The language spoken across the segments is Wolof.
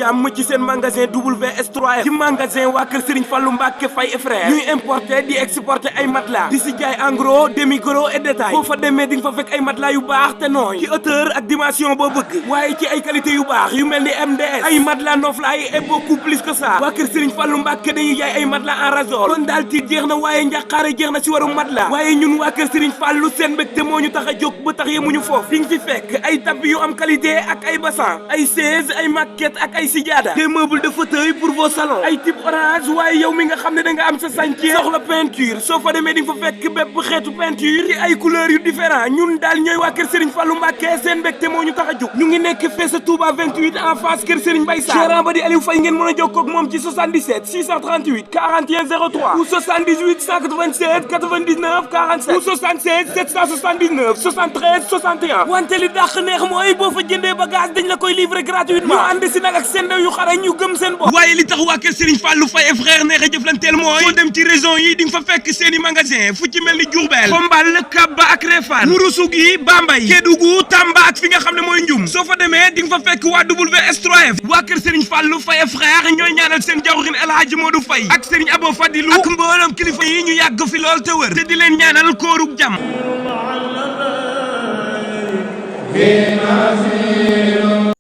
jàmm ci seen magasin WS3F ci magasin waa kër Serigne Fallou Mbacké Faye et frère ñuy importer di exporter ay matelas di si jaay en gros demi gros et détail boo fa demee di nga fa fekk ay matelas yu baax te nooy ci hauteur ak dimension boo bëgg waaye ci ay qualité yu baax yu mel ni MDS ay matelas noflaay et beaucoup plus que ça waa kër Serigne Fallou Mbacké dañuy jaay ay matelas en ressort kon daal tiit jeex na waaye njàqaare jeex na si waru matelas waaye ñun waa kër Serigne Fallou seen mbégte moo ñu tax a jóg ba tax yemuñu foofu di nga fi fekk ay tapis yu am qualité ak ay bassan ay chaise ay maquette ak ay sijaada des meubles de fauteuil pour vos salons ay type orange waaye yow mi nga xam ne da nga am sa chantier soxla peinture soo fa demee di nga fa fekk bépp xeetu peinture ci ay couleurs yu différent ñun daal ñooy waa kër Serigne Fallou Mbacké seen mbégte moo ñu tax a jóg ñu ngi nekk fee sa Touba 28 en face kër Serigne Mbaye Sarr gérant ba di Aliou Faye ngeen mën a jokkoo ak moom ci 77 638 41 03 ou 78 187 99 47 ou 76 779 73 61 wante li dàq neex mooy boo fa jëndee bagage dañ la koy livrer gratuitement ñu ànd si nag ak seen ndaw yu xarañ ñu gëm seen bopp waaye li tax waa kër Serigne Fallou Faye et frère neex a jëflanteel mooy soo dem ci région yi di nga fa fekk seeni magasin fu ci mel ni Diourbel Xombal Kaba ak Réfane Ourossogui Bambey Kédougou Tamba ak fi nga xam ne mooy Ndioum soo fa demee di nga fa fekk waa WS3F waa kër Serigne Fallou Faye et frère ñooy ñaanal seen jawrin El Hadji Modou Faye ak Serigne Abo Fadilou ak mboolem kilifa yi ñu yàgg fi lool te wër te di leen ñaanal koorug jàmm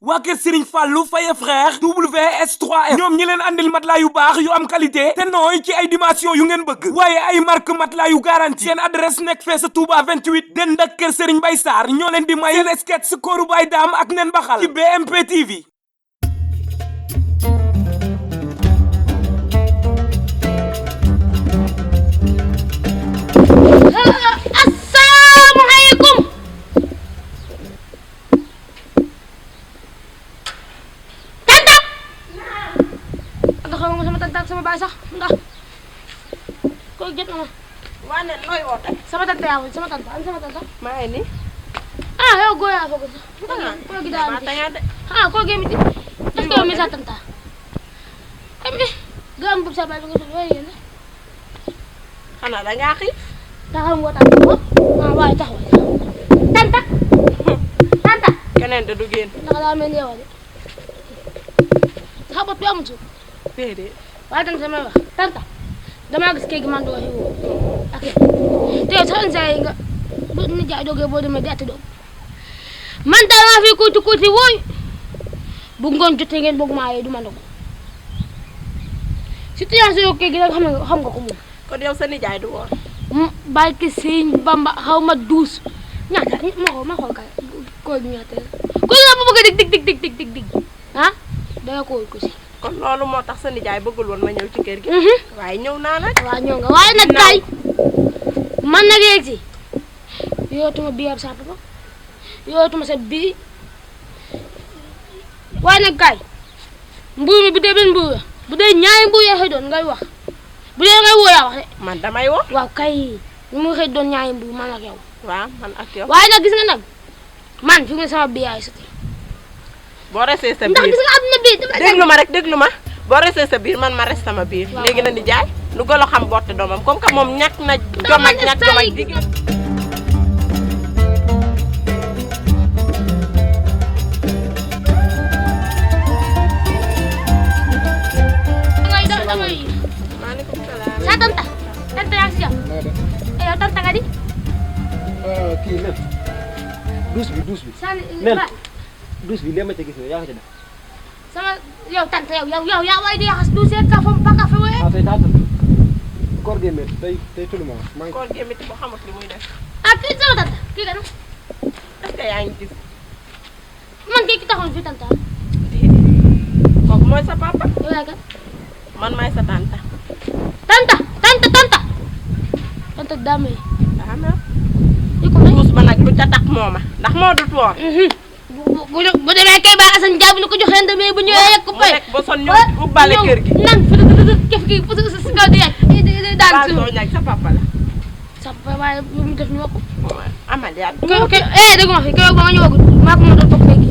waa kër Serigne Fallou Faye et frère WS3F ñoom ñi leen andil matelas yu baax yu am qualité te nooy ci ay dimension yu ngeen bëgg waaye ay marque matelas yu garanti seen adresse nekk fee sa Touba 28 den ak kër Serigne Mbaye Sarr ñoo leen di may seen sketch kooru Baye Dame ak nen baxal ci BMP TV sama baay sax ndax ko jot na ma waa ne looy woote sama tante yaa sama tante an sama tante maa ngi nii ah yow gooyaa foog sax ko gi daal ah ko gi mi di est-ce que mi sa tante ami gam bu sa baay nga so yéen xanaa da ngaa xiif taxaw nga tante ko ah waay taxaw tante tante keneen da du génn ndax daa mel yow de xabat bi amul déedéet waaye tante samay wax tante damaa gis kii gi man doo xew ak te yow sax saa yi nga bu nit jaay doogee boo demee di atti doom man daal maa fi kuuti wooy bu ngoon jotee ngeen bëgg maa yee du ma ndogu situation yow kii gi rek xam nga ko moom. kon yow sa nijaay du woor. barke Sëñ Bamba xaw ma 12 ñaata ma xool kay koo gi ñaata ko nga ba bëgg a dig ah danga ko ko si. kon loolu moo tax sa nijaay bëggul woon ma ñëw ci kër gi. waaye ñëw naa nag. waaw ñëw nga waaye nag kay man nag yegg si yootuma bii ab sa papa yootuma sa bii waaye nag kay mbuur mi bu dee benn mbuur bu dee ñaari mbuur yaa xëy doon ngay wax bu dee ngay woo yaa wax de. man damay woo. waaw kay ñu mu xëy doon ñaari mbuur man ak yow. waaw man ak yow. waaye nag gis nga nag man fi nga sama bii yaay sati boo resee sa biir ndax gis nga àdduna bi déglu ma rek déglu ma boo resee sa biir man ma res sama biir. léegi na di jaay lu golo xam botte doomam comme que moom ñàkk na jom ak ñàkk jom ak jigéen. maaleykum salaam. sa tante yaa ngi si jàmm. yow tante nga di. kii nen douche bi. nen douche bi léegi ma ca gis nga yaa ngi ci def. sama yow tante yow yaa way di yaxas douche ak kafe ba kafe waaye. ah tey tànn koor gee métti tey tulu ma maa ngi. koor gee métti boo xamut li muy def. ah kii sama tante kii gën a. est-ce que yaa ngi gis. man kii ki taxoon fi tante am. kooku mooy sa papa. yow yaa kat. man maay sa tante. tante daa may. daa may. di ko may douche ba nag lu ca tax mooma ndax moo dut woor. bu demee kay ba Assane Diab lu ko joxee ndamee bu ñëwee yegg ko fay. mu nekk ba son ñu ubbale kër gi. nan fi kef gi parce que si kaw di yegg daan si Ba Soña sa papa la. sa papa waaye lu mu def ñu wax ko. amal yaa dégg ma fi keroog ba nga ñëwagul maa ko mën a toog léegi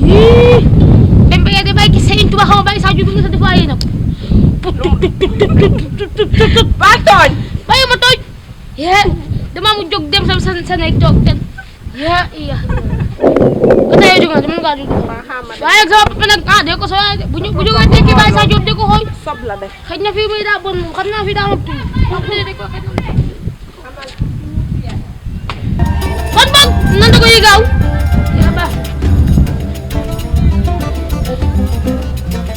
dem ba yegg de bay ki Sëriñ Tuubaa xaw ma bay Sadio bi nga sa def waaye na ko. ba tooñ. bàyyi ma tooñ. damaa mu jóg dem sa nekk toog ten iya ba tey jóg na mën ngaa jóg waaye ak sama papa nag de ko sooy bu jógee tekki bàyyi sa Diop de ko xooy sob la def xëy na fii muy daa bon moom xam naa fii daa am tuuti wax dëgg de ko xëy na kon boog nan da ko yi gaaw yaa baax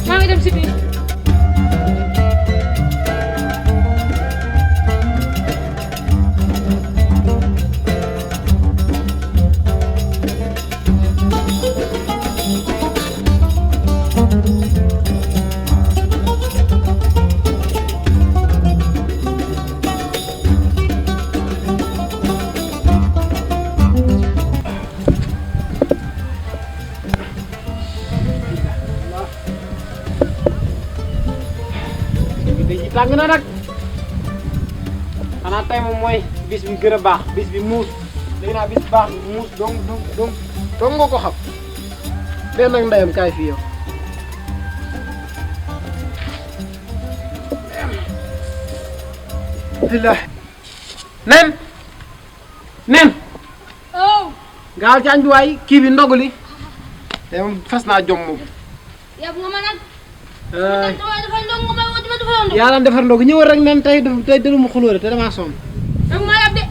maa ngi dem si biir tàng na nag xanaa tey moom mooy bis bi gën a baax bis bi muus léegi naa bis baax bi muus dong nga ko xam leen nag ndeyam kaay fii yow billahi nen gaal ci añ bi waay kii bi ndogu li tey moom fas naa jom moom yab nga ma nag dafa ndong nga may woo ci ma dafa ndong yàlla defar ndogu ñëwal rek nen tey delu ma xulóore te damaa sonn dag ma yab de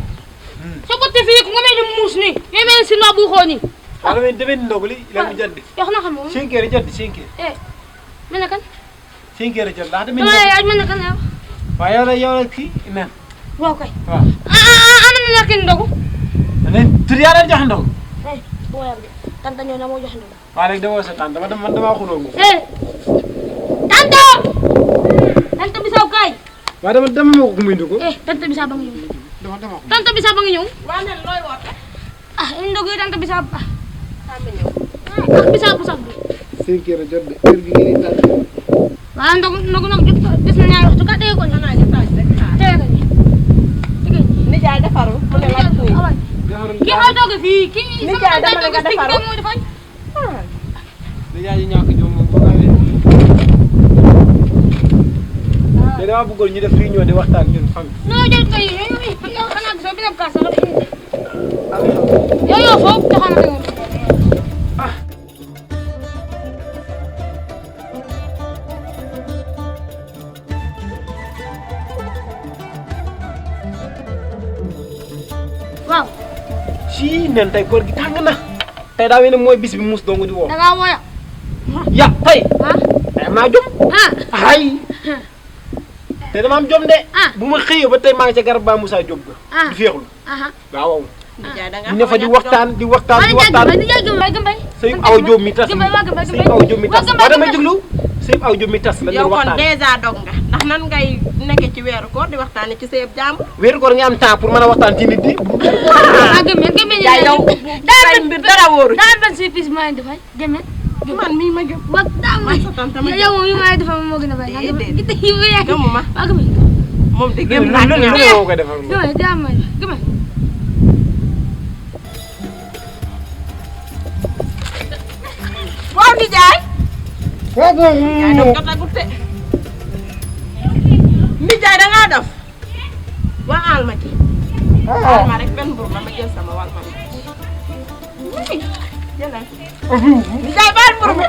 sa côté fii ku nga may dem muus ni ngay mel si noo bu xoo ni waaw mais demee ndogu li leen mu jot yox na xam moom 5 heures jot 5 heures mel na kan 5 heures jot ndax demee dama yaay mel na kan yow waaw yow la kii nen waaw kay waaw am na nekk ndogu nen tur yaa leen joxe ndogu boo yab de tanta ñëw na moo joxe ndogu waaw léegi demoo sa tante man damaa xuloo moom tanta tanta bisaw kay waaw dama ma ko muy ndugu tanta bisaw ba nga ñëw dama tanta bisaw ba nga ñëw waa nen looy woote ndogu yi tanta bisaw xaama ñëw bisaw bu sax bi 5 heures jot de heure bi ngeen di waaw ndogu nag des na ñaari waxtu ka tege ko ni xanaa ñu taaj rek xaar tege ko ni nijaay defaru mu ne laaj kuy kii moo toog fii kii nijaay dama ne nga defaru mooy defañ nijaay yi ñàkk jom moom ba nga mais dama bëggoon ñu def réunion di waxtaan ñun famille non jël kay yow xanaa gisoo bi nekk kaas sax yow foofu taxaw na waaw si nen tey koor gi tàng na tey daa ne mooy bis bi muus dong di woo da ngaa wooya ya tey ah tey maa jom ay te dama am jom de bu ma xëyee ba tey maa ngi ca garab ba Moussa Diop ga di féexlu waaw nijaay da nga ñu ne fa di waxtaan sëy aw Diop mi tas sëy aw Diop mi tas waa damay déglu sëy aw Diop mi tas la yow ñu kon waxtaan dèjà dog nga ndax nan ngay nekke ci weeru koor di waxtaane ci sëyëb jàmm wéeru koor nga am temps pour mën a waxtaan ci nit di yaay yow say mbir dara wóoru daa ben si pis maa ngi defay gémmen man mii ma gëm ba daa ma sa tante ma yow moom yi maa ngi defal moo gën a bay gëmu ma waa gëmmen moom de gëm naa lu ñaaw ne moo koy defal moom gëmmen daa ma gëmmen waaw nijaay waaw nijaay dog nga tagut te nijaay da ngaa def waa aal ma ci aal ma rek benn mburu la ma jël sama wal ma jëlal nijaay baal mburu mi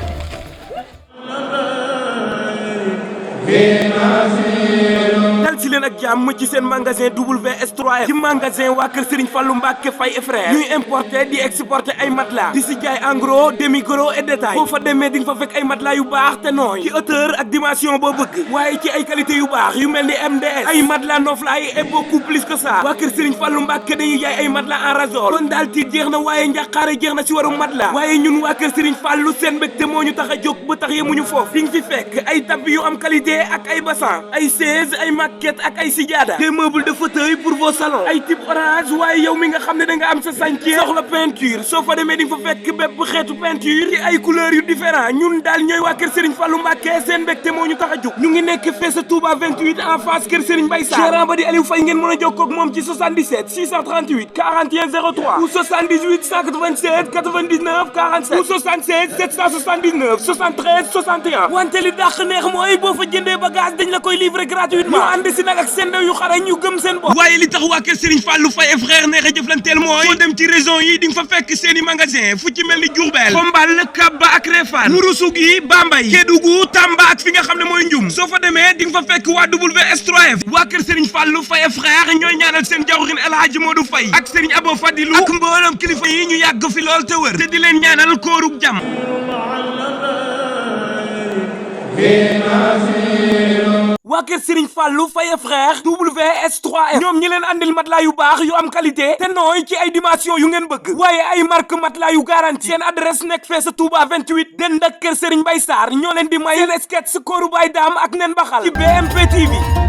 dal si leen ak jàmm ci seen magasin WS3 ci magasin waa kër Serigne Fallou Mbacke Faye et frère ñuy importer di exporter ay matelas di si jaay en gros demi gros et détail boo fa demee di nga fa fekk ay matelas yu baax te nooy ci hauteur ak dimension boo bëgg waaye ci ay qualité yu baax yu mel ni MDS ay matelas noflaay et beaucoup plus que ça waa kër Serigne Fallou Mbacke dañuy jaay ay matelas en ressort kon daal tiit jeex na waaye njàqaare jeex na si waru matelas waaye ñun waa kër Serigne Fallou seen mbégte moo ñu tax a jóg ba tax yemuñu foofu di nga fi fekk ay tapis yu am qualité ak ay bassan ay chaise ay maquette ak ay sijaada des meubles de fauteuil pour vos salons ay type orange waaye yow mi nga xam ne da nga am sa chantier soxla peinture soo fa demee di nga fa fekk bépp xeetu peinture ci ay couleurs yu différent ñun daal ñooy waa kër Serigne Fallou Mbacke seen mbégte moo ñu tax a jóg ñu ngi nekk fee sa Touba 28 en face kër Serigne Mbaye Sarr gérant ba di Aliou Faye ngeen mën a jokkoo ak moom ci 77 638 41 03 ou 78 187 99 47 ou 76 779 73 61 wante li dàq neex mooy boo fa jëndee bagage dañ la koy livrer gratuitement ñu ànd si nag ak seen ndaw yu xarañ ñu gëm seen bopp. waaye li tax waa kër Serigne Fallou Faye et frère neex a jëflanteel mooy soo dem ci région yi di nga fa fekk seeni magasin fu ci mel ni Diourbel Xombal Kabba ak Réfane Ourossogui Bambey Kédougou Tamba ak fi nga xam ne mooy Ndioum soo fa demee di nga fa fekk waa WS3F waa kër Serigne Fallou Faye et frère ñooy ñaanal seen jawrin El Hadji Modou Faye ak Serigne Abo Fadilou ak mboolem kilifa yi ñu yàgg fi lool te wër te di leen ñaanal koorug jàmm. waa kër Serigne Fallou Faye frère WS3F ñoom ñi leen andil matelas yu baax yu am qualité te nooy ci ay dimension yu ngeen bëgg waaye ay marque matelas yu garanti seen adresse nekk fee sa Touba 28 den ak kër Serigne Mbaye Sarr ñoo leen di may seen sketch kooru Baye Dame ak nen baxal ci BMP TV